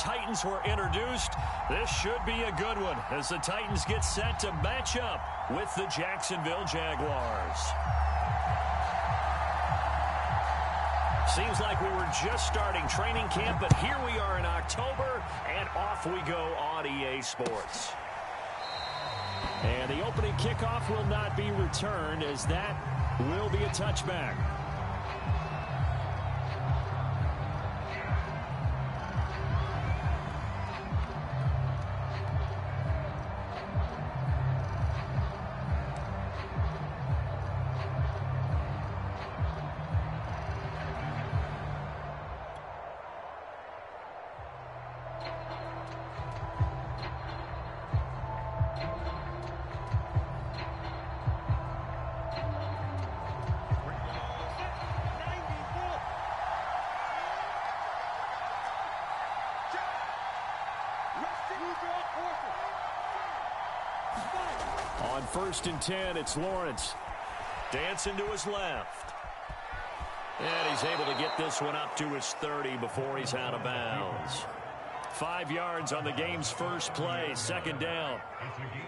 Titans were introduced. This should be a good one as the Titans get set to match up with the Jacksonville Jaguars. Seems like we were just starting training camp, but here we are in October, and off we go on EA Sports. And the opening kickoff will not be returned, as that will be a touchback. On 1st and 10, it's Lawrence. Dancing to his left. And he's able to get this one up to his 30 before he's out of bounds. 5 yards on the game's first play, 2nd down.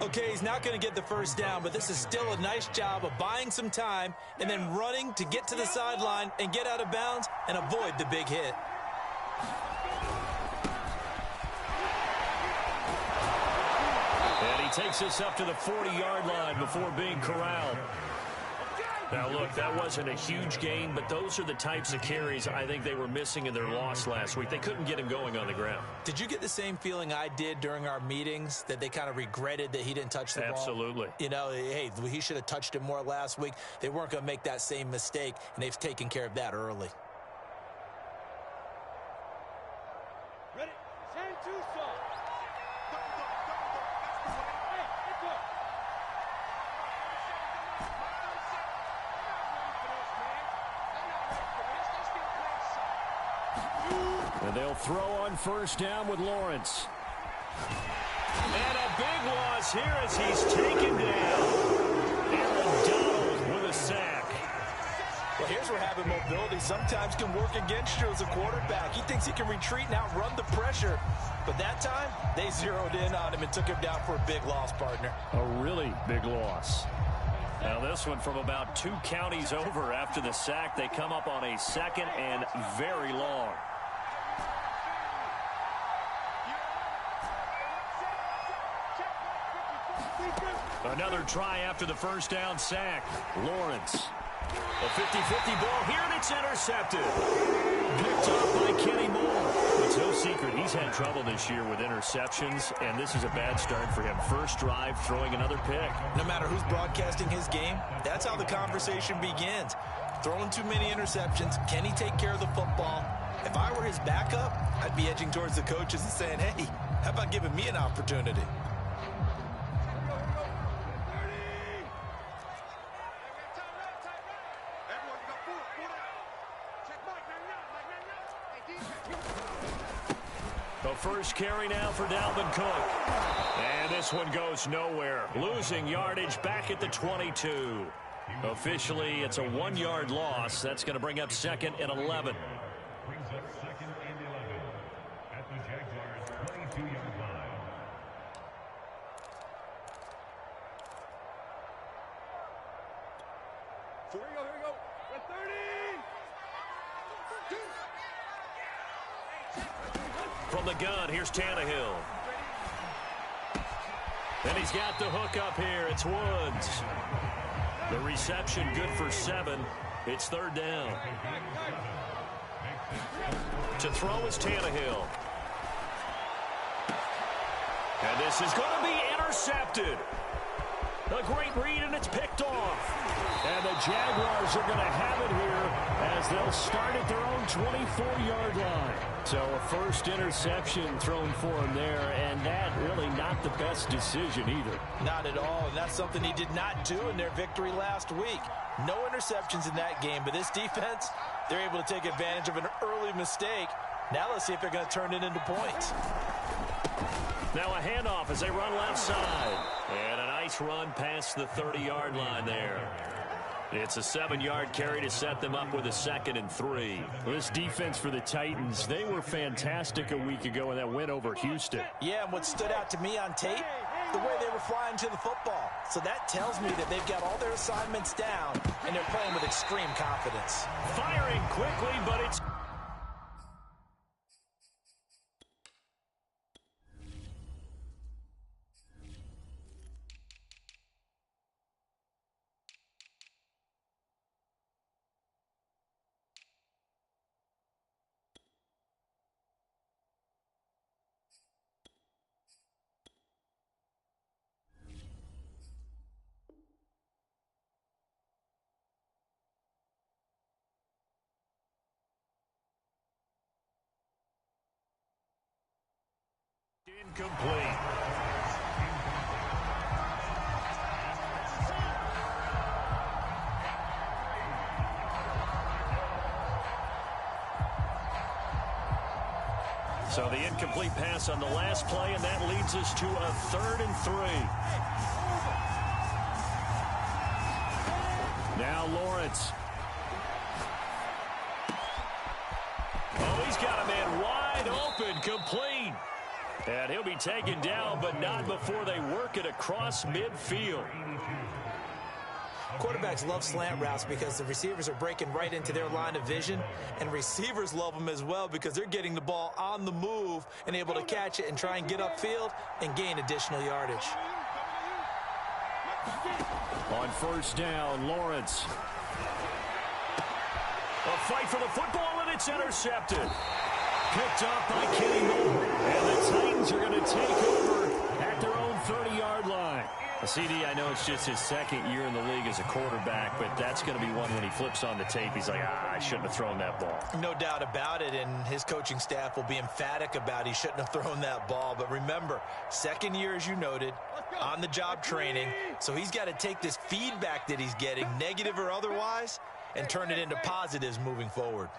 Okay, he's not going to get the first down, but this is still a nice job of buying some time and then running to get to the sideline and get out of bounds and avoid the big hit. And he takes us up to the 40-yard line before being corralled. Now, look, that wasn't a huge gain, but those are the types of carries I think they were missing in their loss last week. They couldn't get him going on the ground. Did you get the same feeling I did during our meetings, that they kind of regretted that he didn't touch the ball? Absolutely. You know, hey, he should have touched it more last week. They weren't going to make that same mistake, and they've taken care of that early. Ready? Send to Saul. And they'll throw on 1st down with Lawrence. And a big loss here as he's taken down. Aaron Donald with a sack. Well, here's where having mobility sometimes can work against you as a quarterback. He thinks he can retreat and outrun the pressure. But that time, they zeroed in on him and took him down for a big loss, partner. A really big loss. Now this one from about 2 counties over after the sack. They come up on a 2nd and very long. Another try after the 1st down sack. Lawrence. A 50-50 ball here, and it's intercepted. Picked off by Kenny Moore. It's no secret he's had trouble this year with interceptions, and this is a bad start for him. First drive, throwing another pick. No matter who's broadcasting his game, that's how the conversation begins. Throwing too many interceptions, can he take care of the football? If I were his backup, I'd be edging towards the coaches and saying, hey, how about giving me an opportunity? The first carry now for Dalvin Cook. And this one goes nowhere. Losing yardage back at the 22. Officially, it's a 1-yard loss. That's going to bring up 2nd and 11. Brings up 2nd and 11 at the Jaguars' 22-yard line. Here we go. At 30. From the gun, here's Tannehill. And he's got the hook up here. It's Woods. The reception good for 7. It's 3rd down. To throw is Tannehill. And this is going to be intercepted. A great read, and it's picked off. And the Jaguars are going to have it here as they'll start at their own 24-yard line. So a first interception thrown for him there, and that really not the best decision either. Not at all, and that's something he did not do in their victory last week. No interceptions in that game, but this defense, they're able to take advantage of an early mistake. Now let's see if they're going to turn it into points. Now a handoff as they run left side. And a nice run past the 30-yard line there. It's a 7-yard carry to set them up with a 2nd and 3. This defense for the Titans, they were fantastic a week ago in that win over Houston. Yeah, and what stood out to me on tape, the way they were flying to the football. So that tells me that they've got all their assignments down, and they're playing with extreme confidence. Firing quickly, but it's... incomplete. So the incomplete pass on the last play, and that leads us to a 3rd and 3. Now Lawrence. Oh, he's got a man wide open, complete. And he'll be taken down, but not before they work it across midfield. Quarterbacks love slant routes because the receivers are breaking right into their line of vision, and receivers love them as well because they're getting the ball on the move and able to catch it and try and get upfield and gain additional yardage. On 1st down, Lawrence. A fight for the football, and it's intercepted. Picked up by Kenny Moore. And the Titans are going to take over at their own 30-yard line. CD, I know it's just his 2nd year in the league as a quarterback, but that's going to be one when he flips on the tape. He's like, I shouldn't have thrown that ball. No doubt about it, and his coaching staff will be emphatic about he shouldn't have thrown that ball. But remember, 2nd year, as you noted, on-the-job training. So he's got to take this feedback that he's getting, negative or otherwise, and turn it into positives moving forward.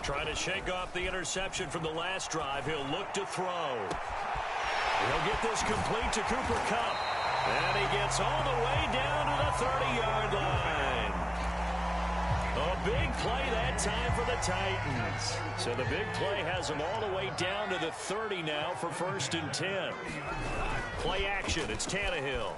Trying to shake off the interception from the last drive. He'll look to throw. He'll get this complete to Cooper Kupp. And he gets all the way down to the 30-yard line. A big play that time for the Titans. So the big play has them all the way down to the 30 now for 1st and 10. Play action. It's Tannehill.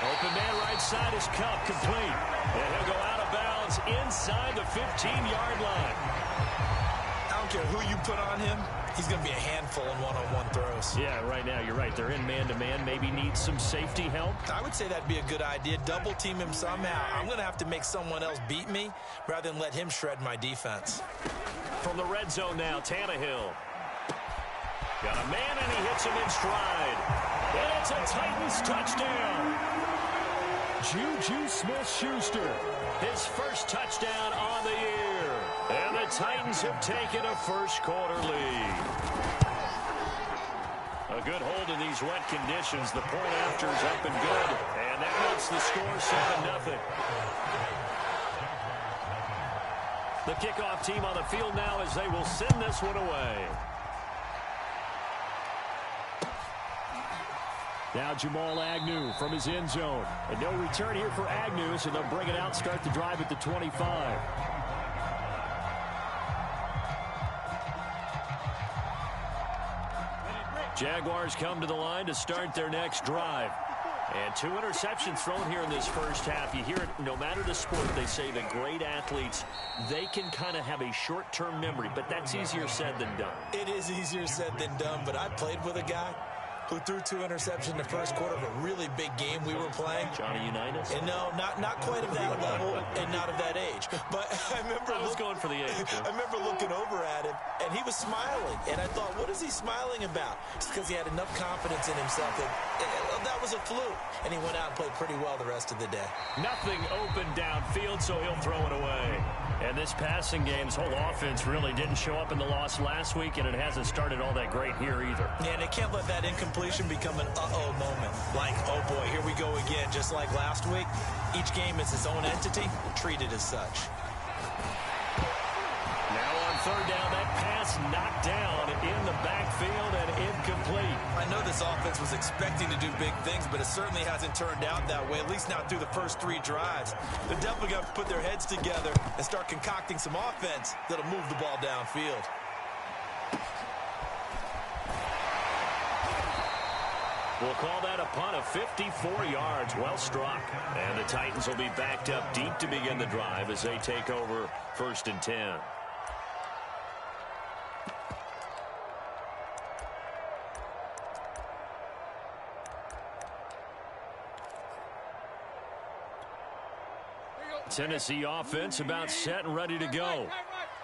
Open man right side is Kupp, complete. And he'll go out of bounds inside the 15-yard line. I don't care who you put on him, he's going to be a handful in one-on-one throws. Yeah, right now, you're right. They're in man-to-man. Maybe needs some safety help. I would say that'd be a good idea. Double team him somehow. I'm going to have to make someone else beat me rather than let him shred my defense. From the red zone now, Tannehill. Got a man, and he hits him in stride. And it's a Titans touchdown. Juju Smith-Schuster. His first touchdown on the year. And the Titans have taken a first-quarter lead. A good hold in these wet conditions. The point after is up and good. And that makes the score 7-0. The kickoff team on the field now as they will send this one away. Now Jamal Agnew from his end zone. And no return here for Agnew, so they'll bring it out, start the drive at the 25. Jaguars come to the line to start their next drive. And 2 interceptions thrown here in this first half. You hear it, no matter the sport, they say the great athletes, they can kind of have a short-term memory, but that's easier said than done. It is easier said than done, but I played with a guy who threw 2 interceptions in the first quarter of a really big game we were playing. Johnny Unitas? And no, not quite of that level and not of that age. But I remember I was going for the age. I remember looking over at him, and he was smiling. And I thought, what is he smiling about? It's because he had enough confidence in himself that was a fluke. And he went out and played pretty well the rest of the day. Nothing open downfield, so he'll throw it away. And this passing game's whole offense really didn't show up in the loss last week, and it hasn't started all that great here either. Yeah, and they can't let that incompletion become an uh-oh moment. Like, oh boy, here we go again, just like last week. Each game is its own entity, treated as such. Now on 3rd down, that pass That's knocked down in the backfield and incomplete. I know this offense was expecting to do big things, but it certainly hasn't turned out that way, at least not through the first 3 drives. They're definitely going to put their heads together and start concocting some offense that'll move the ball downfield. We'll call that a punt of 54 yards. Well struck. And the Titans will be backed up deep to begin the drive as they take over 1st and 10. Tennessee offense about set and ready to go.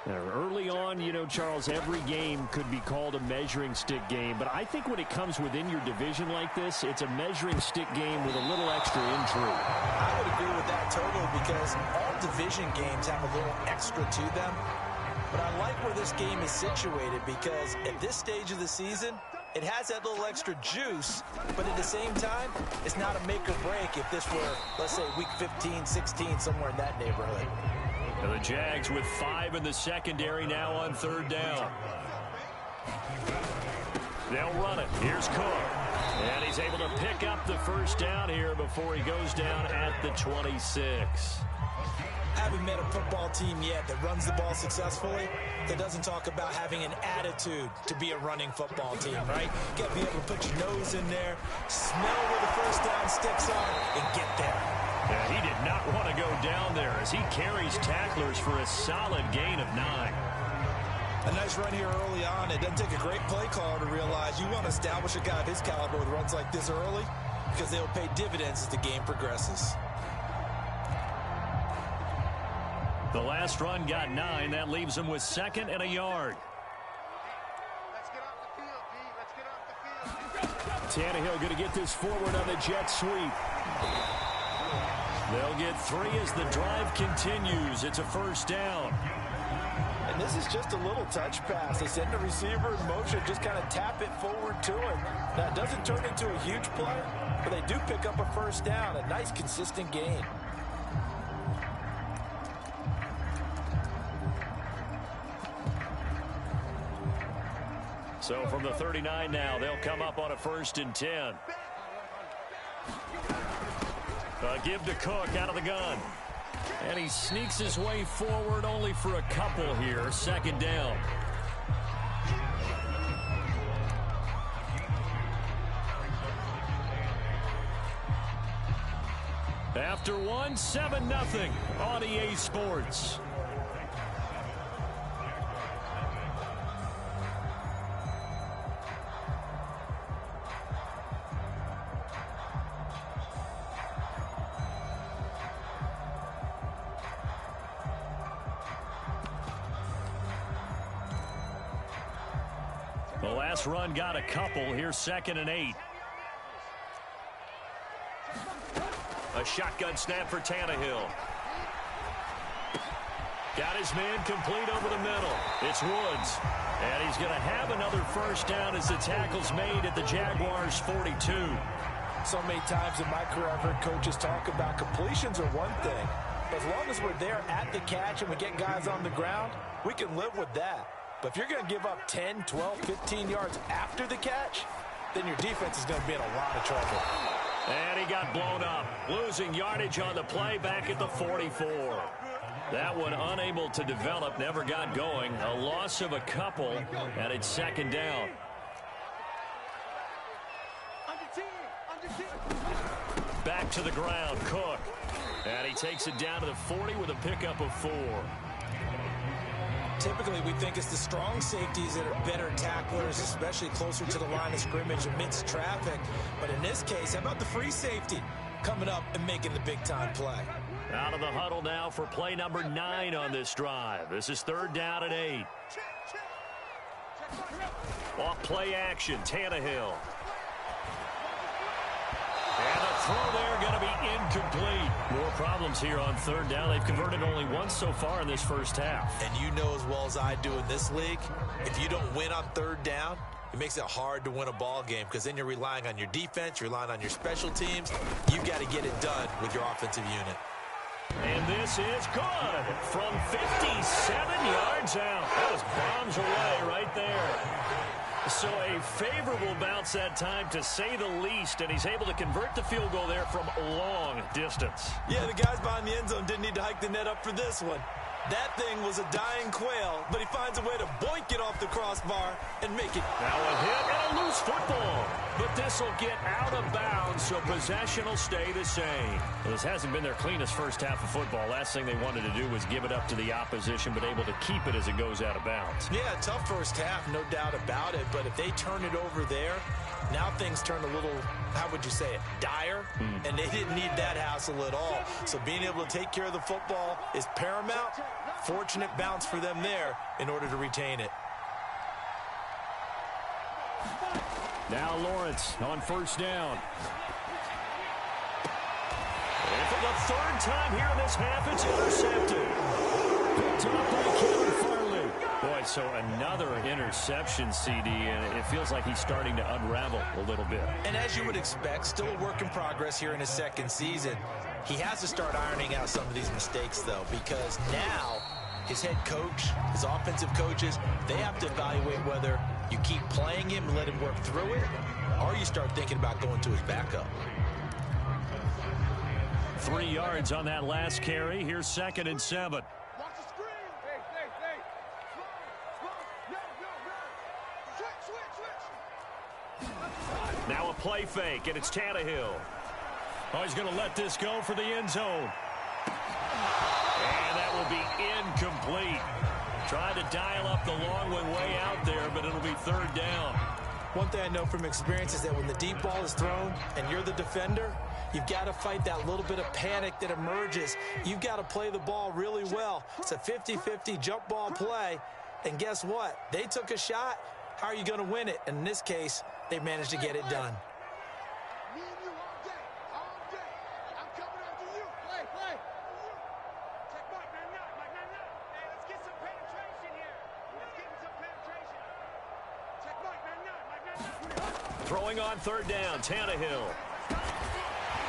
Now, early on, you know, Charles, every game could be called a measuring stick game, but I think when it comes within your division like this, it's a measuring stick game with a little extra intrigue. I would agree with that totally, because all division games have a little extra to them. But I like where this game is situated, because at this stage of the season, it has that little extra juice, but at the same time, it's not a make or break if this were, let's say, week 15, 16, somewhere in that neighborhood. And the Jags with 5 in the secondary now on 3rd down. They'll run it. Here's Cook. And he's able to pick up the 1st down here before he goes down at the 26. I haven't met a football team yet that runs the ball successfully that doesn't talk about having an attitude to be a running football team, right? You got to be able to put your nose in there, smell where the 1st down sticks are, and get there. Yeah, he did not want to go down there as he carries tacklers for a solid gain of 9. A nice run here early on. It doesn't take a great play caller to realize you want to establish a guy of his caliber with runs like this early, because they'll pay dividends as the game progresses. The last run got 9. That leaves him with 2nd and a yard. Let's get off the field, D. Let's get off the field. Tannehill going to get this forward on the jet sweep. They'll get 3 as the drive continues. It's a 1st down. And this is just a little touch pass. They send the receiver in motion, just kind of tap it forward to him. Now, it doesn't turn into a huge play, but they do pick up a 1st down. A nice, consistent gain. So from the 39 now, they'll come up on a 1st and 10. Give to Cook out of the gun. And he sneaks his way forward only for a couple here. 2nd down. After 1, 7-0 on EA Sports. The last run got a couple. Here's 2nd and 8. A shotgun snap for Tannehill. Got his man complete over the middle. It's Woods. And he's going to have another 1st down as the tackle's made at the Jaguars' 42. So many times in my career I've heard coaches talk about completions are one thing, but as long as we're there at the catch and we get guys on the ground, we can live with that. But if you're going to give up 10, 12, 15 yards after the catch, then your defense is going to be in a lot of trouble. And he got blown up, losing yardage on the play back at the 44. That one unable to develop, never got going. A loss of a couple, and it's 2nd down. Back to the ground, Cook. And he takes it down to the 40 with a pickup of 4. Typically, we think it's the strong safeties that are better tacklers, especially closer to the line of scrimmage amidst traffic. But in this case, how about the free safety coming up and making the big-time play? Out of the huddle now for play number 9 on this drive. This is 3rd down and 8. Off play action, Tannehill. And the throw there going to be incomplete. More problems here on 3rd down. They've converted only once so far in this first half. And you know as well as I do in this league, if you don't win on 3rd down, it makes it hard to win a ball game, because then you're relying on your defense, you're relying on your special teams. You've got to get it done with your offensive unit. And this is good from 57 yards out. That was bombs away right there. So a favorable bounce that time, to say the least, and he's able to convert the field goal there from long distance. Yeah, the guys behind the end zone didn't need to hike the net up for this one. That thing was a dying quail, but he finds a way to boink it off the crossbar and make it. Now a hit and a loose football. But this will get out of bounds, so possession will stay the same. Well, this hasn't been their cleanest first half of football. Last thing they wanted to do was give it up to the opposition, but able to keep it as it goes out of bounds. Yeah, tough first half, no doubt about it. But if they turn it over there, now things turn a little, how would you say it, dire? And they didn't need that hassle at all. So being able to take care of the football is paramount. Fortunate bounce for them there in order to retain it. Now Lawrence on first down. And for the third time here in this half, it's intercepted. Picked up by Kevin Farley. Boy, so another interception, CD, and it feels like he's starting to unravel a little bit. And as you would expect, still a work in progress here in his second season. He has to start ironing out some of these mistakes, though, because now his head coach, his offensive coaches, they have to evaluate whether you keep playing him and let him work through it, or you start thinking about going to his backup. 3 yards on that last carry. Here's 2nd and 7. Watch the screen. Hey. Slow. Switch. Now a play fake, and it's Tannehill. Oh, he's going to let this go for the end zone. And that will be incomplete. Tried to dial up the long one way out there, but it'll be 3rd down. One thing I know from experience is that when the deep ball is thrown and you're the defender, you've got to fight that little bit of panic that emerges. You've got to play the ball really well. It's a 50-50 jump ball play. And guess what? They took a shot. How are you going to win it? And in this case, they managed to get it done. Me and you all day. I'm coming after you. Play. Check Mike, man. Hey, let's get some penetration here. Check Mike, man. Throwing on 3rd down, Tannehill.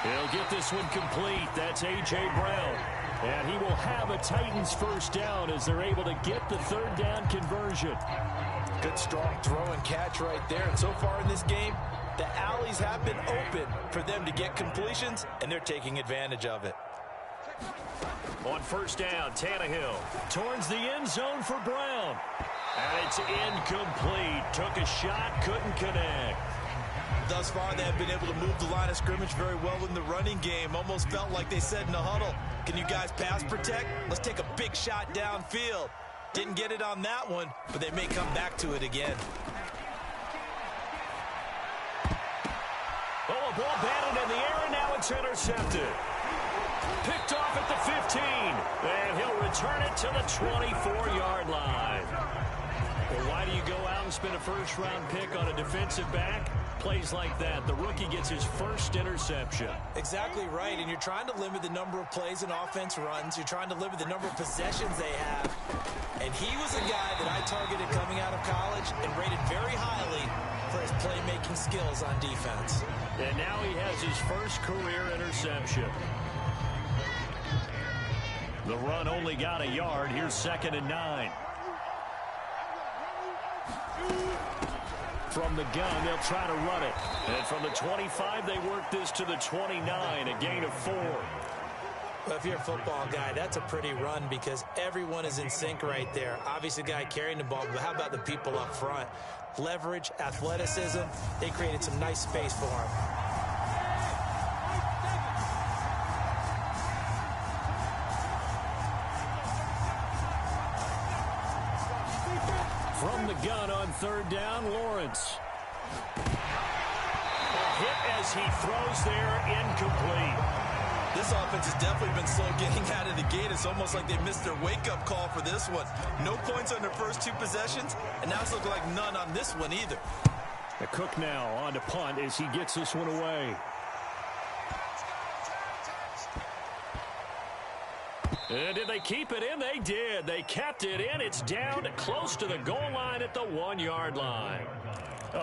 He'll get this one complete. That's A.J. Brown. And he will have a Titans first down as they're able to get the 3rd down conversion. Good, strong throw and catch right there. And so far in this game, the alleys have been open for them to get completions, and they're taking advantage of it. On first down, Tannehill towards the end zone for Brown. And it's incomplete. Took a shot, couldn't connect. Thus far, they have been able to move the line of scrimmage very well in the running game. Almost felt like they said in the huddle, can you guys pass protect? Let's take a big shot downfield. Didn't get it on that one, but they may come back to it again. Oh, a ball batted in the air, and now it's intercepted. Picked off at the 15, and he'll return it to the 24-yard line. Well, why do you go out and spend a first-round pick on a defensive back? Plays like that, the rookie gets his first interception. Exactly right, and you're trying to limit the number of plays an offense runs. You're trying to limit the number of possessions they have. And he was a guy that I targeted coming out of college and rated very highly for his playmaking skills on defense. And now he has his first career interception. The run only got a yard. Here's 2nd and 9. From the gun, they'll try to run it. And from the 25, they work this to the 29, a gain of 4. Well, if you're a football guy, that's a pretty run because everyone is in sync right there. Obviously, the guy carrying the ball, but how about the people up front? Leverage, athleticism, they created some nice space for him. From the gun on 3rd down, Lawrence. A hit as he throws there, incomplete. This offense has definitely been slow getting out of the gate. It's almost like they missed their wake-up call for this one. No points on their first 2 possessions, and now it's looking like none on this one either. The Cook now on to punt as he gets this one away. Did they keep it in? They did. They kept it in. It's down close to the goal line at the 1-yard line.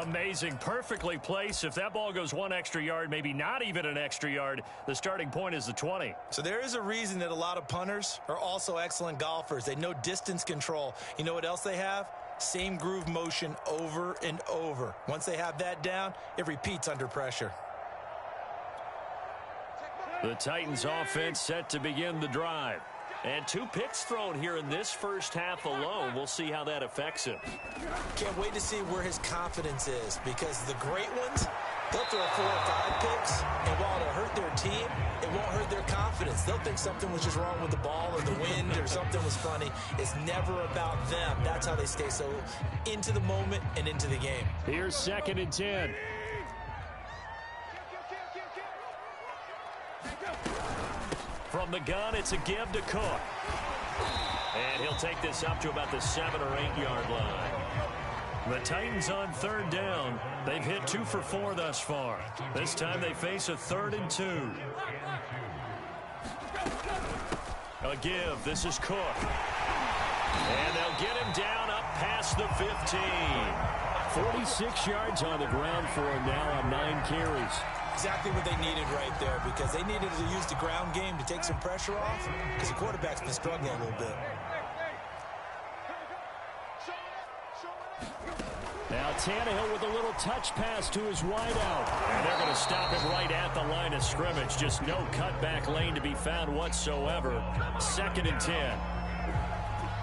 Amazing. Perfectly placed. If that ball goes one extra yard, maybe not even an extra yard, the starting point is the 20. So there is a reason that a lot of punters are also excellent golfers. They know distance control. You know what else they have? Same groove motion over and over. Once they have that down, it repeats under pressure. The Titans offense set to begin the drive. And 2 picks thrown here in this first half alone. We'll see how that affects him. Can't wait to see where his confidence is, because the great ones, they'll throw 4 or 5 picks, and while it'll hurt their team, it won't hurt their confidence. They'll think something was just wrong with the ball or the wind or something was funny. It's never about them. That's how they stay so into the moment and into the game. Here's 2nd and 10. From the gun, it's a give to Cook. And he'll take this up to about the 7 or 8 yard line. The Titans on 3rd down. They've hit 2 for 4 thus far. This time they face a 3rd and 2. A give. This is Cook. And they'll get him down up past the 15. 46 yards on the ground for him now on 9 carries. Exactly what they needed right there, because they needed to use the ground game to take some pressure off, because the quarterback's been struggling a little bit. Now Tannehill with a little touch pass to his wideout. And they're going to stop him right at the line of scrimmage. Just no cutback lane to be found whatsoever. 2nd and 10.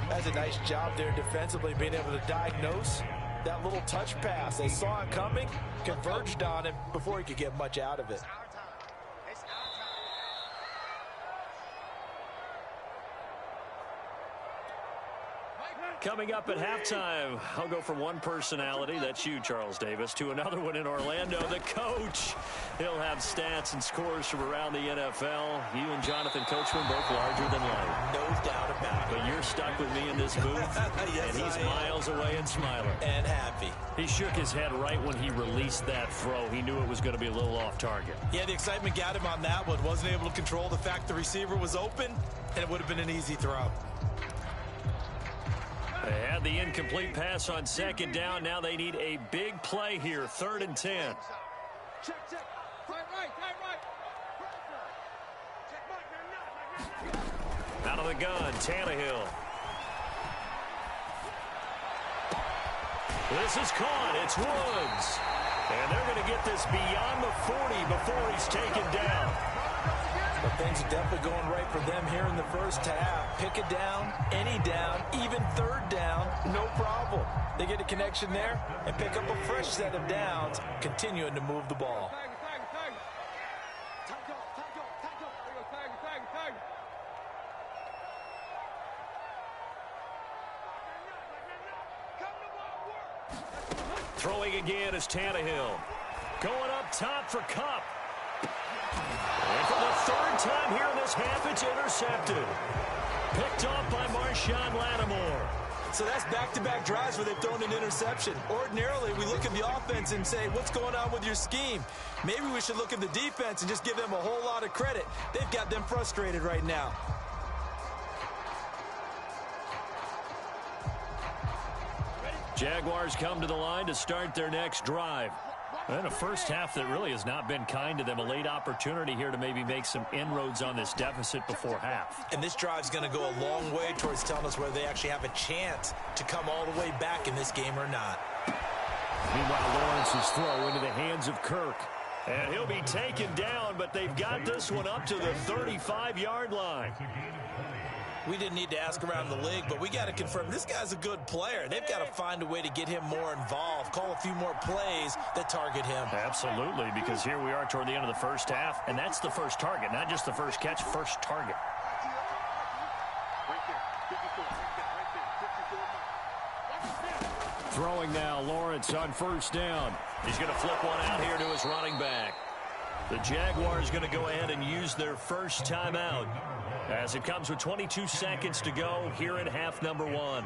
That's a nice job there defensively, being able to diagnose that little touch pass. They saw it coming, converged on him before he could get much out of it. Coming up at halftime, I'll go from one personality, that's you, Charles Davis, to another one in Orlando, the coach. He'll have stats and scores from around the NFL. You and Jonathan Coachman both larger than life. No doubt about it. But you're stuck with me in this booth, Yes, and he's miles away and smiling. And happy. He shook his head right when he released that throw. He knew it was going to be a little off target. Yeah, the excitement got him on that one. Wasn't able to control the fact the receiver was open, and it would have been an easy throw. They had the incomplete pass on 2nd down. Now they need a big play here. 3rd and 10. Check. Tight right. Check Out of the gun, Tannehill. This is caught. It's Woods. And they're going to get this beyond the 40 before he's taken down. But things are definitely going right for them here in the first half. Pick it down, any down, even 3rd down, no problem. They get a connection there and pick up a fresh set of downs, continuing to move the ball. Throwing again is Tannehill. Going up top for Kupp. And for the 3rd time here in this half, it's intercepted. Picked off by Marshawn Lattimore. So that's back-to-back drives where they've thrown an interception. Ordinarily, we look at the offense and say, what's going on with your scheme? Maybe we should look at the defense and just give them a whole lot of credit. They've got them frustrated right now. Jaguars come to the line to start their next drive. And a first half that really has not been kind to them. A late opportunity here to maybe make some inroads on this deficit before half. And this drive's going to go a long way towards telling us whether they actually have a chance to come all the way back in this game or not. Meanwhile, Lawrence's throw into the hands of Kirk. And he'll be taken down, but they've got this one up to the 35-yard line. We didn't need to ask around the league, but we got to confirm this guy's a good player. They've got to find a way to get him more involved, call a few more plays that target him. Absolutely, because here we are toward the end of the first half, and that's the first target, not just the first catch, first target. Throwing now, Lawrence on 1st down. He's going to flip one out here to his running back. The Jaguars going to go ahead and use their first timeout as it comes with 22 seconds to go here in half number 1.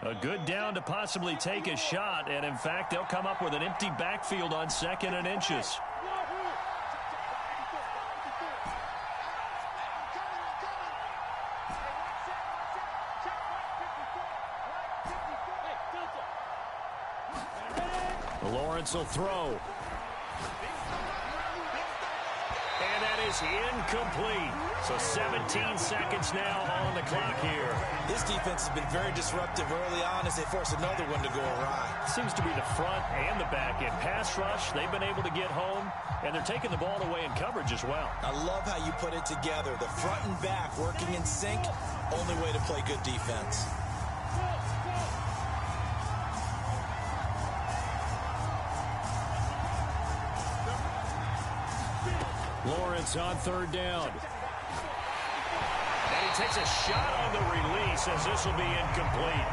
A good down to possibly take a shot, and in fact, they'll come up with an empty backfield on 2nd and inches. Lawrence will throw. And that is incomplete. So 17 seconds now on the clock here. This defense has been very disruptive early on as they force another one to go awry. Seems to be the front and the back end. Pass rush, they've been able to get home, and they're taking the ball away in coverage as well. I love how you put it together. The front and back working in sync, only way to play good defense. Lawrence on third down. And he takes a shot on the release as this will be incomplete.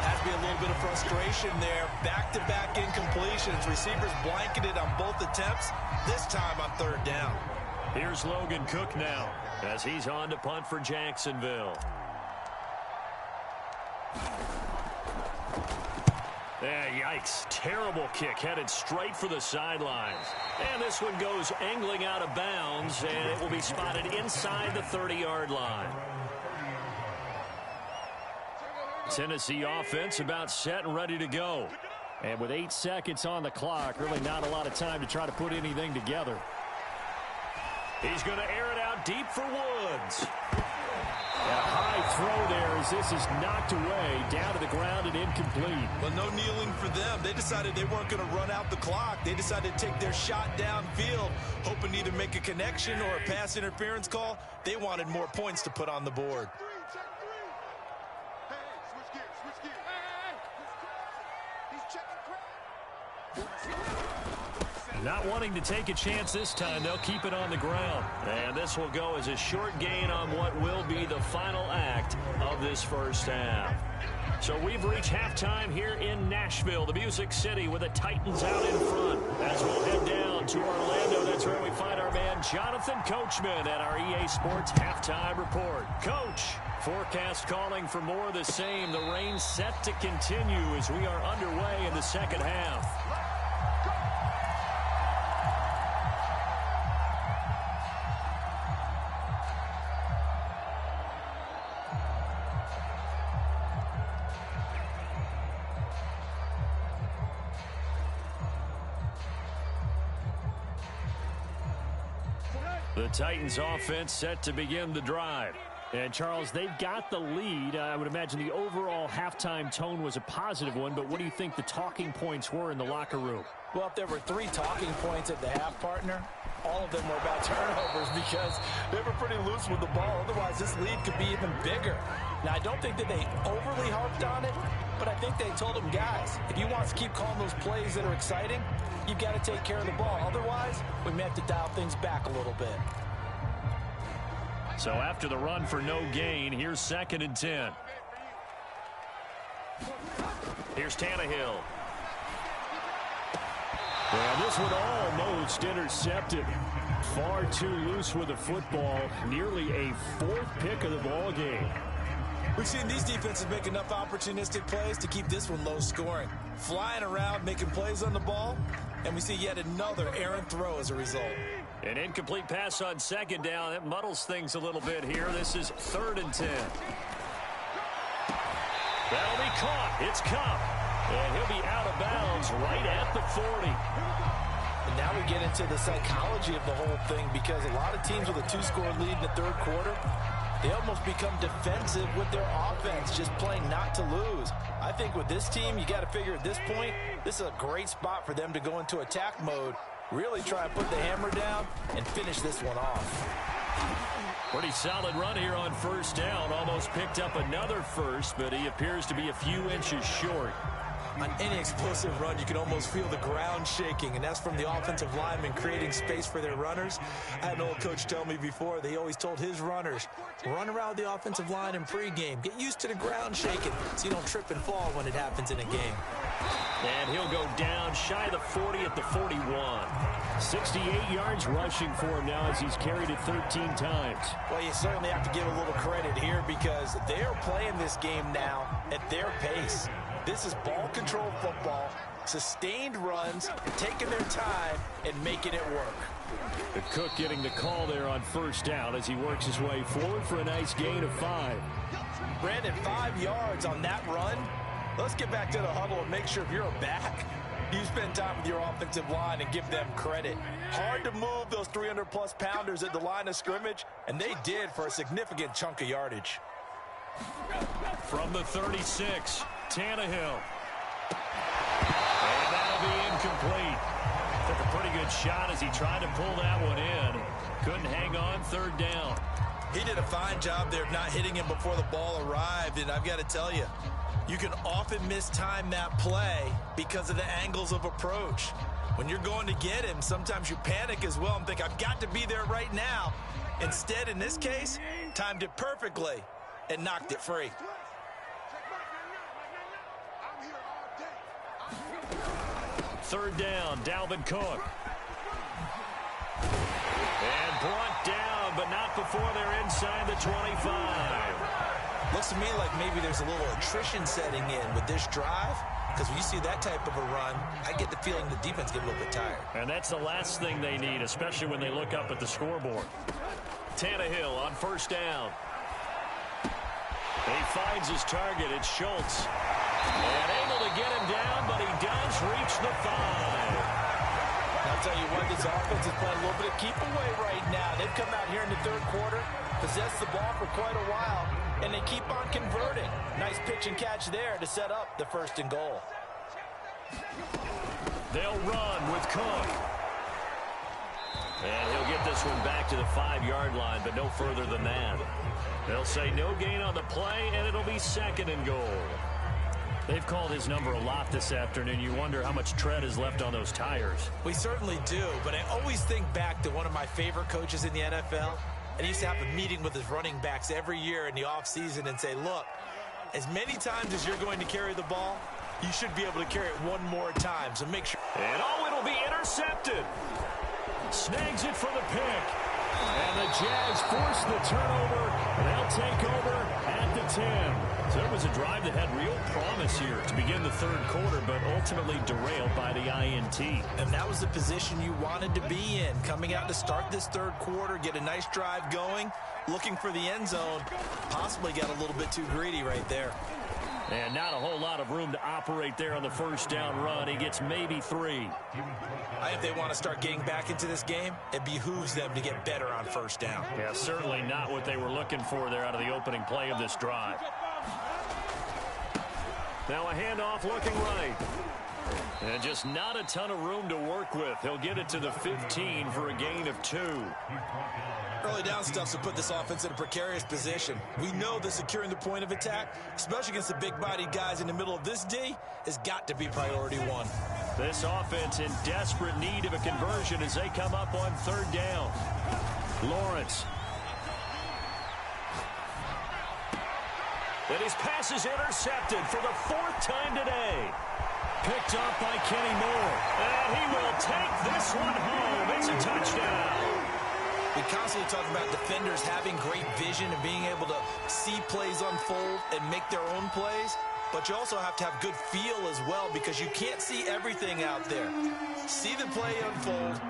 Has to be a little bit of frustration there. Back-to-back incompletions. Receivers blanketed on both attempts, this time on third down. Here's Logan Cook now as he's on to punt for Jacksonville. Yikes. Terrible kick headed straight for the sidelines. And this one goes angling out of bounds, and it will be spotted inside the 30-yard line. Tennessee offense about set and ready to go. And with 8 seconds on the clock, really not a lot of time to try to put anything together. He's going to air it out deep for Woods. And a high throw there as this is knocked away, down to the ground and incomplete. Well, no kneeling for them. They decided they weren't going to run out the clock. They decided to take their shot downfield, hoping to either make a connection or a pass interference call. They wanted more points to put on the board. Not wanting to take a chance this time, they'll keep it on the ground. And this will go as a short gain on what will be the final act of this first half. So we've reached halftime here in Nashville, the Music City, with the Titans out in front. As we'll head down to Orlando, that's where we find our man Jonathan Coachman at our EA Sports Halftime Report. Coach, forecast calling for more of the same. The rain set to continue as we are underway in the second half. The Titans offense set to begin the drive. And, Charles, they've got the lead. I would imagine the overall halftime tone was a positive one, but what do you think the talking points were in the locker room? Well, if there were 3 talking points at the half, partner, all of them were about turnovers because they were pretty loose with the ball. Otherwise, this lead could be even bigger. Now, I don't think that they overly harped on it, but I think they told them, guys, if you want to keep calling those plays that are exciting, you've got to take care of the ball. Otherwise, we may have to dial things back a little bit. So after the run for no gain, here's 2nd and 10. Here's Tannehill. Well, this one almost intercepted. Far too loose with the football. Nearly a 4th pick of the ball game. We've seen these defenses make enough opportunistic plays to keep this one low scoring. Flying around, making plays on the ball, and we see yet another errant throw as a result. An incomplete pass on 2nd down. That muddles things a little bit here. This is 3rd and 10. That'll be caught. It's Cup. And he'll be out of bounds right at the 40. And now we get into the psychology of the whole thing because a lot of teams with a 2-score lead in the 3rd quarter, they almost become defensive with their offense, just playing not to lose. I think with this team, you got to figure at this point, this is a great spot for them to go into attack mode, really try and put the hammer down and finish this one off. Pretty solid run here on 1st down. Almost picked up another first, but he appears to be a few inches short. On any explosive run, you can almost feel the ground shaking, and that's from the offensive linemen creating space for their runners. I had an old coach tell me before, they always told his runners, run around the offensive line in pregame. Get used to the ground shaking so you don't trip and fall when it happens in a game. And he'll go down shy of the 40 at the 41. 68 yards rushing for him now as he's carried it 13 times. Well, you certainly have to give a little credit here because they're playing this game now at their pace. This is ball control football, sustained runs, taking their time, and making it work. The Cook getting the call there on 1st down as he works his way forward for a nice gain of 5. Brandon, 5 yards on that run. Let's get back to the huddle and make sure if you're a back, You spend time with your offensive line and give them credit. Hard to move those 300-plus pounders at the line of scrimmage, and they did for a significant chunk of yardage. From the 36, Tannehill. And that'll be incomplete. Took a pretty good shot as he tried to pull that one in. Couldn't hang on, third down. He did a fine job there of not hitting him before the ball arrived, and I've got to tell you, you can often mistime that play because of the angles of approach. When you're going to get him, sometimes you panic as well and think, I've got to be there right now. Instead, in this case, timed it perfectly and knocked it free. Third down, Dalvin Cook. And brought down, but not before they're inside the 25. Looks to me like maybe there's a little attrition setting in with this drive, because when you see that type of a run, I get the feeling the defense get a little bit tired. And that's the last thing they need, especially when they look up at the scoreboard. Tannehill on first down. He finds his target. It's Schultz. And able to get him down, but he does reach the 5. I'll tell you what, this offense is playing a little bit of keep away right now. They've come out here in the third quarter, possessed the ball for quite a while, and they keep on converting. Nice pitch and catch there to set up the 1st and goal. They'll run with Cook. And he'll get this one back to the 5-yard line, but no further than that. They'll say no gain on the play, and it'll be 2nd and goal. They've called his number a lot this afternoon. You wonder how much tread is left on those tires. We certainly do, but I always think back to one of my favorite coaches in the NFL. And he used to have a meeting with his running backs every year in the offseason and say, look, as many times as you're going to carry the ball, you should be able to carry it one more time. So make sure. And it'll be intercepted. Snags it for the pick. And the Jags force the turnover. They'll take over at the 10. So it was a drive that had real promise here to begin the third quarter, but ultimately derailed by the INT. And that was the position you wanted to be in. Coming out to start this third quarter, get a nice drive going, looking for the end zone. Possibly got a little bit too greedy right there. And not a whole lot of room to operate there on the first down run. He gets maybe 3. If they want to start getting back into this game, it behooves them to get better on first down. Yeah, certainly not what they were looking for there out of the opening play of this drive. Now a handoff looking right. And just not a ton of room to work with. He'll get it to the 15 for a gain of 2. Early down stuffs will put this offense in a precarious position. We know that securing the point of attack, especially against the big-bodied guys in the middle of this D, has got to be priority 1. This offense in desperate need of a conversion as they come up on third down. Lawrence. And his pass is intercepted for the 4th time today. Picked up by Kenny Moore. And he will take this one home. It's a touchdown. We constantly talk about defenders having great vision and being able to see plays unfold and make their own plays. But you also have to have good feel as well, because you can't see everything out there. See the play unfold,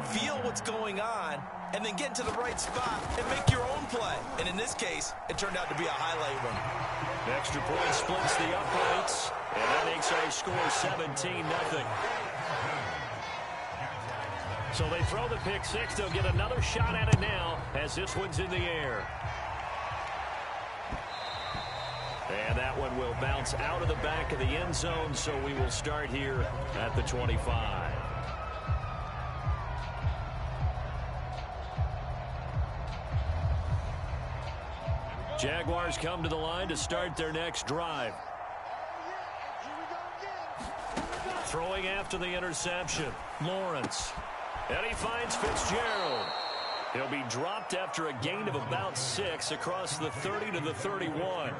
feel what's going on, and then get into the right spot and make your own play. And in this case, it turned out to be a highlight one. Extra point splits the uprights, and that makes our score 17-0. So they throw the pick 6. They'll get another shot at it now as this one's in the air. And that one will bounce out of the back of the end zone, so we will start here at the 25. Jaguars come to the line to start their next drive. Throwing after the interception, Lawrence. And he finds Fitzgerald. He'll be dropped after a gain of about 6 across the 30 to the 31.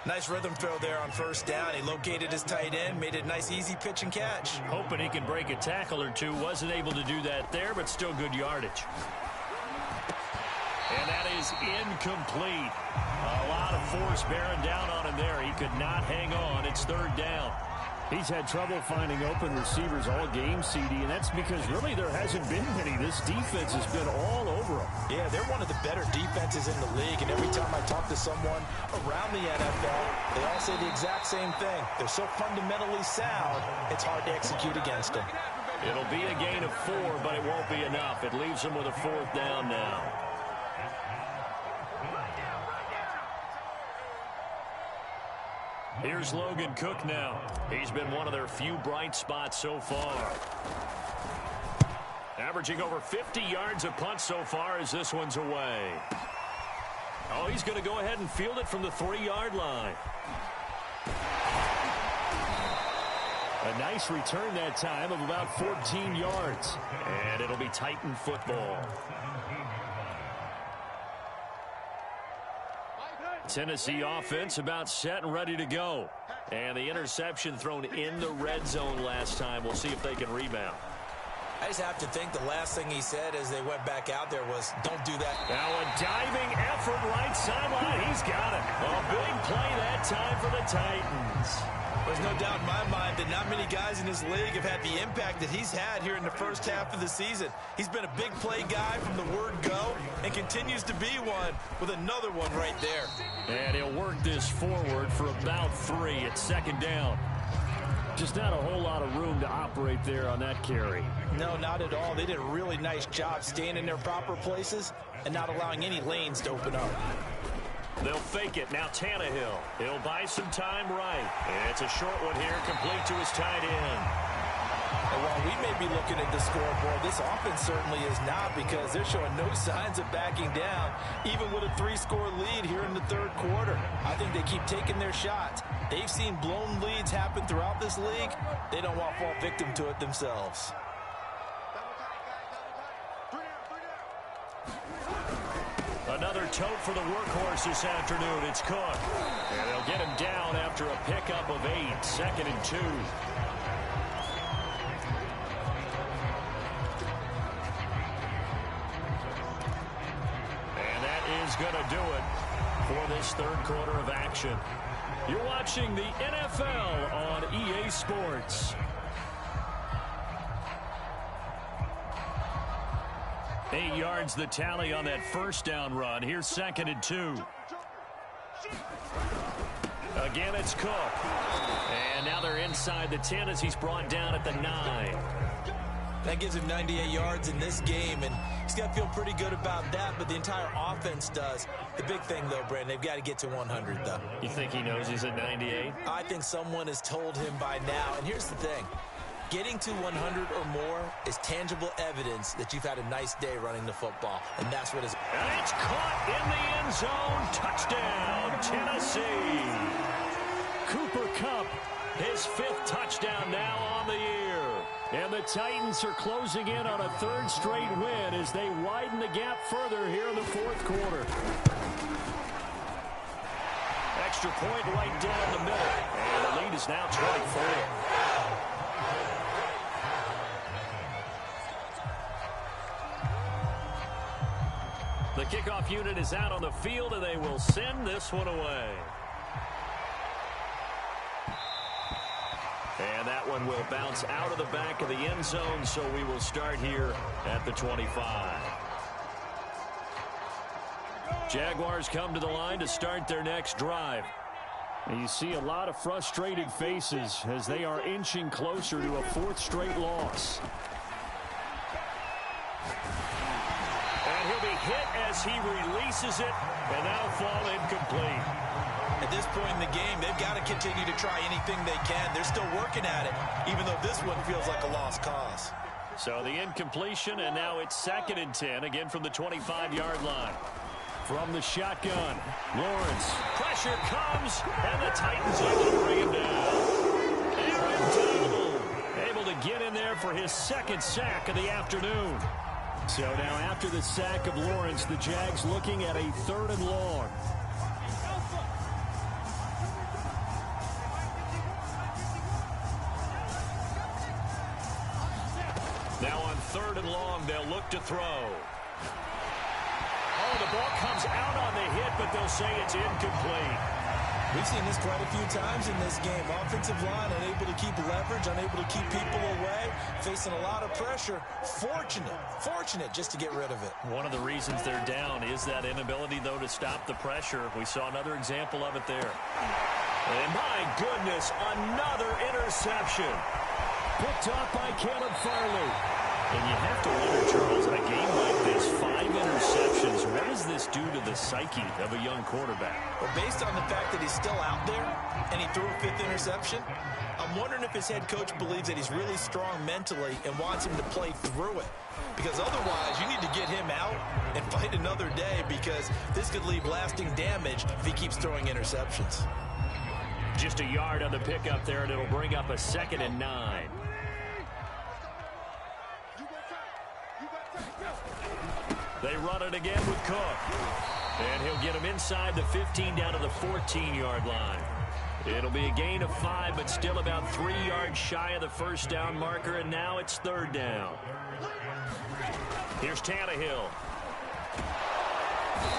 Nice rhythm throw there on first down. He located his tight end, made a nice easy pitch and catch. Hoping he can break a tackle or two. Wasn't able to do that there, but still good yardage. And that is incomplete. A lot of force bearing down on him there. He could not hang on. It's third down. He's had trouble finding open receivers all game, CD, and that's because really there hasn't been many. This defense has been all over him. Yeah, they're one of the better defenses in the league, and every time I talk to someone around the NFL, they all say the exact same thing. They're so fundamentally sound, it's hard to execute against them. It'll be a gain of 4, but it won't be enough. It leaves them with a 4th down now. Here's Logan Cook now. He's been one of their few bright spots so far. Averaging over 50 yards a punt so far as this one's away. Oh, he's going to go ahead and field it from the 3-yard line. A nice return that time of about 14 yards. And it'll be Titan football. Tennessee offense about set and ready to go. And the interception thrown in the red zone last time. We'll see if they can rebound. I just have to think the last thing he said as they went back out there was, don't do that. Now a diving effort right sideline. He's got it. A big play that time for the Titans. There's no doubt in my mind that not many guys in this league have had the impact that he's had here in the first half of the season. He's been a big play guy from the word go and continues to be one with another one right there. And he'll work this forward for about 3 at 2nd down. Just not a whole lot of room to operate there on that carry. No, not at all. They did a really nice job staying in their proper places and not allowing any lanes to open up. They'll fake it. Now Tannehill. He'll buy some time right. And it's a short one here, complete to his tight end. And while we may be looking at the scoreboard, this offense certainly is not, because they're showing no signs of backing down, even with a 3-score lead here in the 3rd quarter. I think they keep taking their shots. They've seen blown leads happen throughout this league. They don't want to fall victim to it themselves. Another tote for the workhorse this afternoon. It's Cook. And they'll get him down after a pickup of 8. 2nd and 2. And that is going to do it for this 3rd quarter of action. You're watching the NFL on EA Sports. 8 yards the tally on that 1st down run. Here's 2nd and 2. Again, it's Cook. And now they're inside the 10 as he's brought down at the 9. That gives him 98 yards in this game, and he's got to feel pretty good about that, but the entire offense does. The big thing, though, Brandon, they've got to get to 100, though. You think he knows he's at 98? I think someone has told him by now, and here's the thing. Getting to 100 or more is tangible evidence that you've had a nice day running the football, and that's what is. And it's caught in the end zone. Touchdown, Tennessee. Cooper Kupp, his 5th touchdown now on the year. And the Titans are closing in on a 3rd straight win as they widen the gap further here in the 4th quarter. Extra point right down the middle. And the lead is now 24. The kickoff unit is out on the field, and they will send this one away. And that one will bounce out of the back of the end zone, so we will start here at the 25. Jaguars come to the line to start their next drive. And you see a lot of frustrated faces as they are inching closer to a 4th straight loss. And he'll be hit as he releases it, and that'll fall incomplete. At this point in the game, they've got to continue to try anything they can. They're still working at it, even though this one feels like a lost cause. So the incompletion, and now it's 2nd and 10, again from the 25-yard line. From the shotgun, Lawrence. Pressure comes, and the Titans able to bring him down. Aaron Donald able to get in there for his 2nd sack of the afternoon. So now after the sack of Lawrence, the Jags looking at a 3rd and long. Now on 3rd and long, they'll look to throw. Oh, the ball comes out on the hit, but they'll say it's incomplete. We've seen this quite a few times in this game. Offensive line unable to keep leverage, unable to keep people away, facing a lot of pressure. Fortunate just to get rid of it. One of the reasons they're down is that inability, though, to stop the pressure. We saw another example of it there. And my goodness, another interception. Picked off by Caleb Farley. And you have to wonder, Charles, in a game like this, 5 interceptions, what does this do to the psyche of a young quarterback? Well, based on the fact that he's still out there and he threw a 5th interception, I'm wondering if his head coach believes that he's really strong mentally and wants him to play through it. Because otherwise, you need to get him out and fight another day, because this could leave lasting damage if he keeps throwing interceptions. Just a yard on the pickup there, and it'll bring up a 2nd and 9. They run it again with Cook. And he'll get him inside the 15 down to the 14-yard line. It'll be a gain of 5, but still about 3 yards shy of the first down marker, and now it's 3rd down. Here's Tannehill.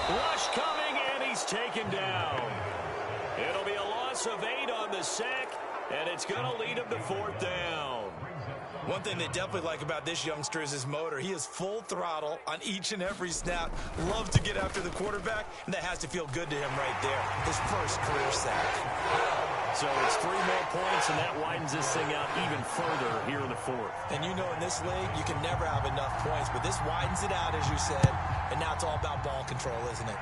Rush coming, and he's taken down. It'll be a loss of 8 on the sack, and it's going to lead him to 4th down. One thing they definitely like about this youngster is his motor. He is full throttle on each and every snap. Loves to get after the quarterback, and that has to feel good to him right there. His first career sack. So it's 3 more points, and that widens this thing out even further here in the 4th. And you know, in this league, you can never have enough points, but this widens it out, as you said, and now it's all about ball control, isn't it?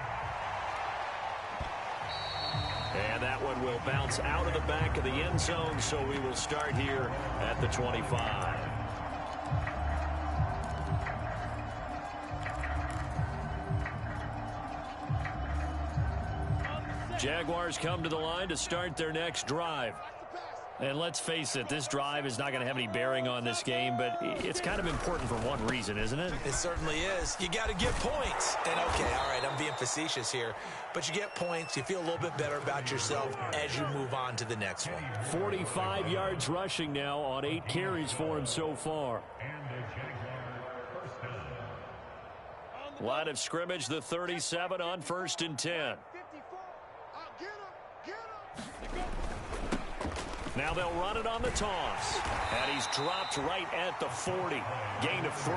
And that one will bounce out of the back of the end zone, so we will start here at the 25. Jaguars come to the line to start their next drive. And let's face it, this drive is not going to have any bearing on this game, but it's kind of important for one reason, isn't it? It certainly is. You got to get points. And, okay, all right, I'm being facetious here. But you get points, you feel a little bit better about yourself as you move on to the next one. 45 yards rushing now on 8 carries for him so far. Line of scrimmage, the 37 on 1st and 10. Now they'll run it on the toss. And he's dropped right at the 40. Gain of 3.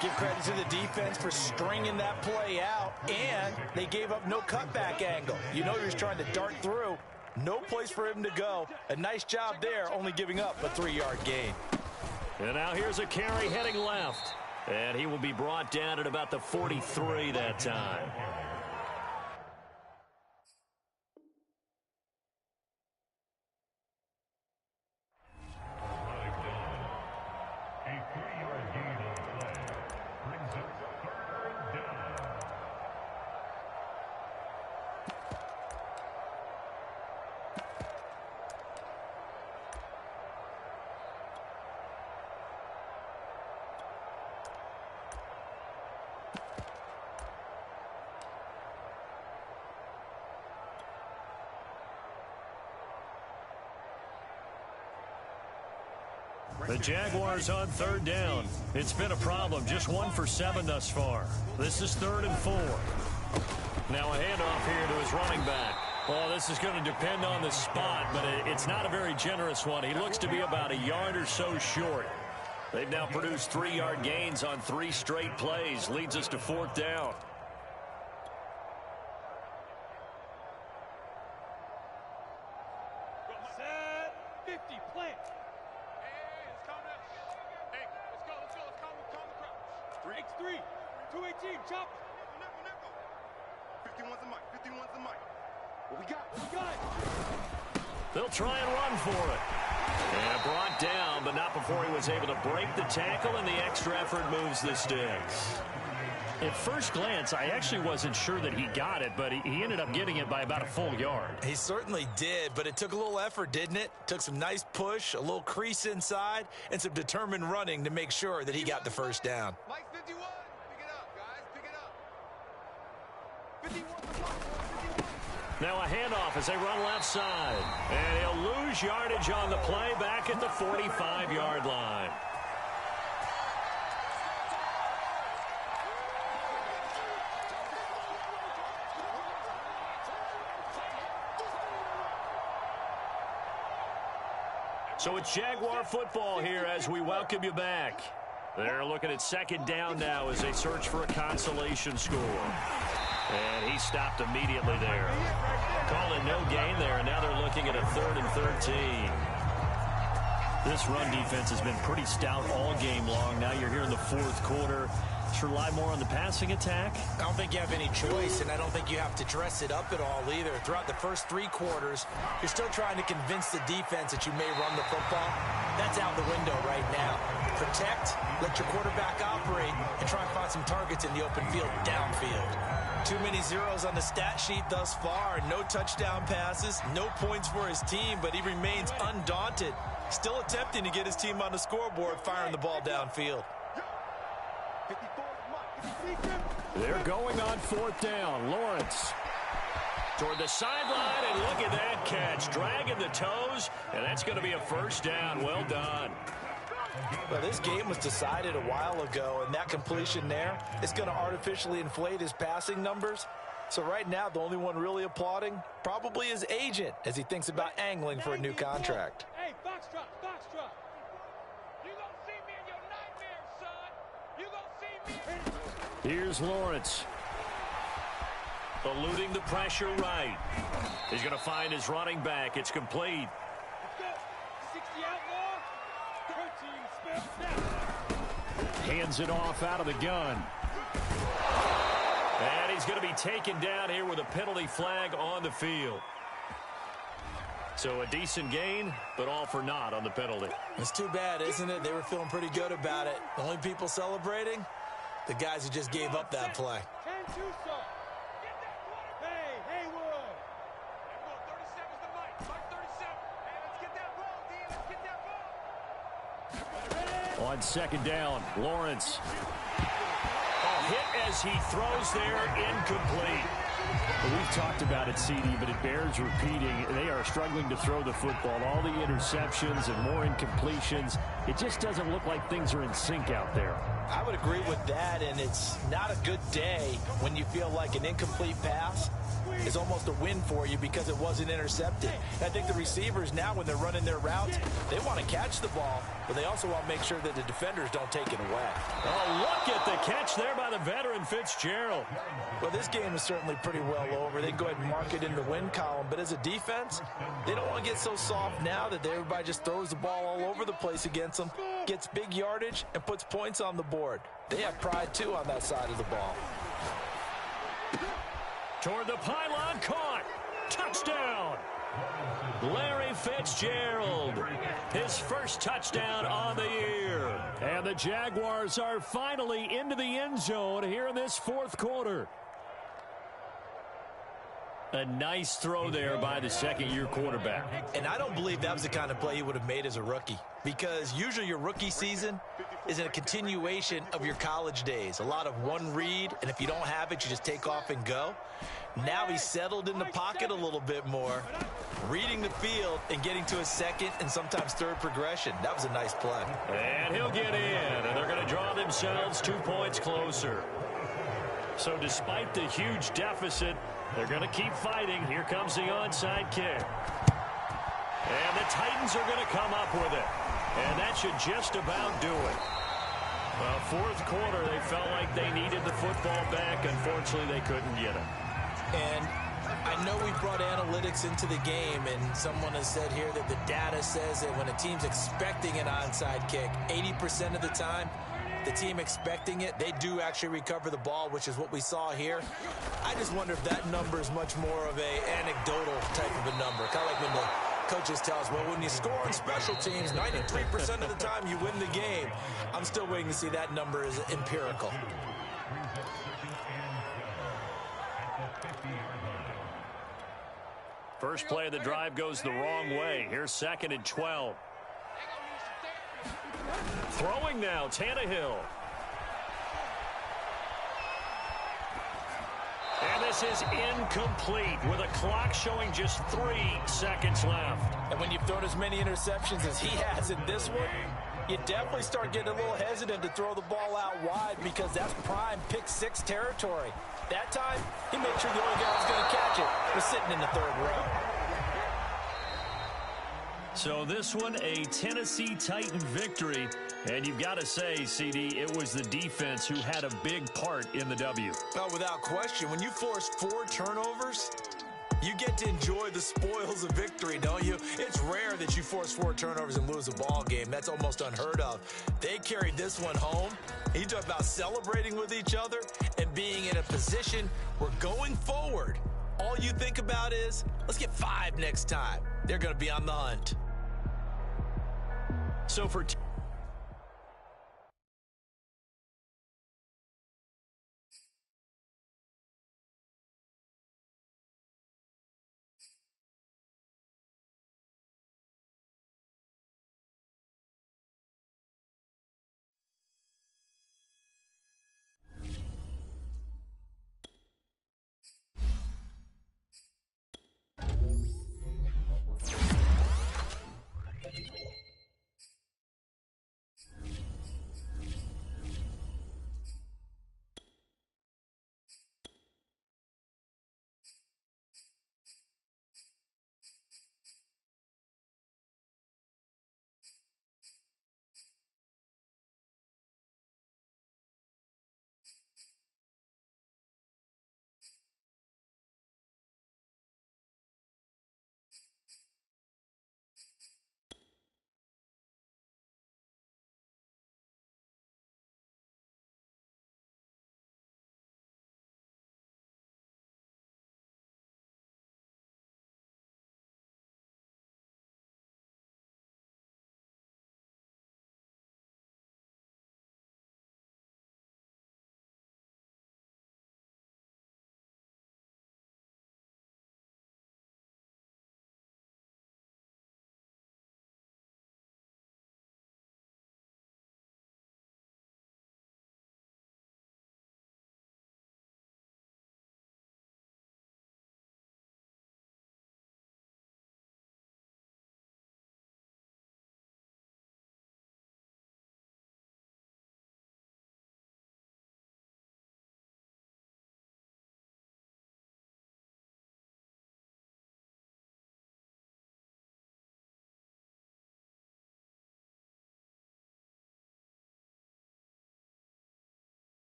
Give credit to the defense for stringing that play out, and they gave up no cutback angle. You know, he was trying to dart through. No place for him to go. A nice job there, only giving up a 3-yard gain. And now here's a carry heading left. And he will be brought down at about the 43 that time. The Jaguars on 3rd down. It's been a problem. Just 1 for 7 thus far. This is 3rd and 4. Now a handoff here to his running back. Well, this is going to depend on the spot, but it's not a very generous one. He looks to be about a yard or so short. They've now produced 3-yard gains on 3 straight plays. Leads us to 4th down. Set 50, plant. Hey, let's go. Let's calm the crowd. X3, 218, chop. 51's the mic. 51's the mic. What we got? What we got? They'll try and run for it. And brought down, but not before he was able to break the tackle, and the extra effort moves the sticks. At first glance, I actually wasn't sure that he got it, but he ended up getting it by about a full yard. He certainly did, but it took a little effort, didn't it? Took some nice push, a little crease inside, and some determined running to make sure that he got the first down. Mike 51. Pick it up, guys. Pick it up. 51. Now a handoff as they run left side. And he'll lose yardage on the play back at the 45-yard line. So it's Jaguar football here as we welcome you back. They're looking at second down now as they search for a consolation score. And he stopped immediately there. Calling no gain there, and now they're looking at a 3rd and 13. This run defense has been pretty stout all game long. Now you're here in the fourth quarter. Should rely more on the passing attack? I don't think you have any choice, and I don't think you have to dress it up at all either. Throughout the first 3 quarters, you're still trying to convince the defense that you may run the football. That's out the window right now. Protect, let your quarterback operate, and try and find some targets in the open field downfield. Too many zeros on the stat sheet thus far. No touchdown passes, no points for his team, but he remains undaunted. Still attempting to get his team on the scoreboard, firing the ball downfield. They're going on 4th down. Lawrence Toward the sideline, and look at that catch. Dragging the toes, and that's going to be a first down. Well done. Well, this game was decided a while ago, and that completion there is going to artificially inflate his passing numbers. So right now, the only one really applauding probably his agent as he thinks about angling for a new contract. Hey, box drop, box drop. You gonna see me in your nightmares, son. You gonna see me. Here's Lawrence. Eluding the pressure right. He's going to find his running back. It's complete. Let's go. 60 outlaw. 13 spell. Hands it off out of the gun. And he's going to be taken down here with a penalty flag on the field. So a decent gain, but all for naught on the penalty. It's too bad, isn't it? They were feeling pretty good about it. The only people celebrating, the guys who just gave up that play. 10-2, sir. Get that quarter. Hey, Haywood. Everyone, 37's the mic. Mark 37. Hey, let's get that ball, D. Let's get that ball. On 2nd down, Lawrence. Hit as he throws there, incomplete. We've talked about it, CD, but it bears repeating. They are struggling to throw the football. All the interceptions and more incompletions. It just doesn't look like things are in sync out there. I would agree with that, and it's not a good day when you feel like an incomplete pass is almost a win for you because it wasn't intercepted. I think the receivers now, when they're running their routes, they want to catch the ball, but they also want to make sure that the defenders don't take it away. Oh, look at the catch there by the veteran Fitzgerald. Well, this game is certainly pretty well over. They can go ahead and mark it in the win column, but as a defense, they don't want to get so soft now that everybody just throws the ball all over the place against them, gets big yardage, and puts points on the board. They have pride, too, on that side of the ball. Toward the pylon, caught. Touchdown. Larry Fitzgerald, his first touchdown on the year. And the Jaguars are finally into the end zone here in this 4th quarter. A nice throw there by the second-year quarterback. And I don't believe that was the kind of play he would have made as a rookie, because usually your rookie season is a continuation of your college days. A lot of one read, and if you don't have it, you just take off and go. Now he's settled in the pocket a little bit more, reading the field and getting to a second and sometimes third progression. That was a nice play. And he'll get in, and they're going to draw themselves 2 points closer. So despite the huge deficit, they're going to keep fighting. Here comes the onside kick. And the Titans are going to come up with it. And that should just about do it. Well, 4th quarter, they felt like they needed the football back. Unfortunately, they couldn't get it. And I know we brought analytics into the game, and someone has said here that the data says that when a team's expecting an onside kick, 80% of the time, the team expecting it, they do actually recover the ball, which is what we saw here. I just wonder if that number is much more of a anecdotal type of a number. Kind of like when the coaches tell us, well, when you score on special teams, 93% of the time you win the game. I'm still waiting to see that number is empirical. First play of the drive goes the wrong way. Here's 2nd and 12. Throwing now, Tannehill. And this is incomplete with a clock showing just 3 seconds left. And when you've thrown as many interceptions as he has in this one, you definitely start getting a little hesitant to throw the ball out wide because that's prime pick 6 territory. That time, he made sure the only guy who was going to catch it was sitting in the 3rd row. So this one, a Tennessee Titan victory. And you've got to say, CD, it was the defense who had a big part in the W. Oh, without question. When you force 4 turnovers, you get to enjoy the spoils of victory, don't you? It's rare that you force 4 turnovers and lose a ball game. That's almost unheard of. They carried this one home. You talk about celebrating with each other and being in a position where going forward, all you think about is, let's get 5 next time. They're going to be on the hunt. So for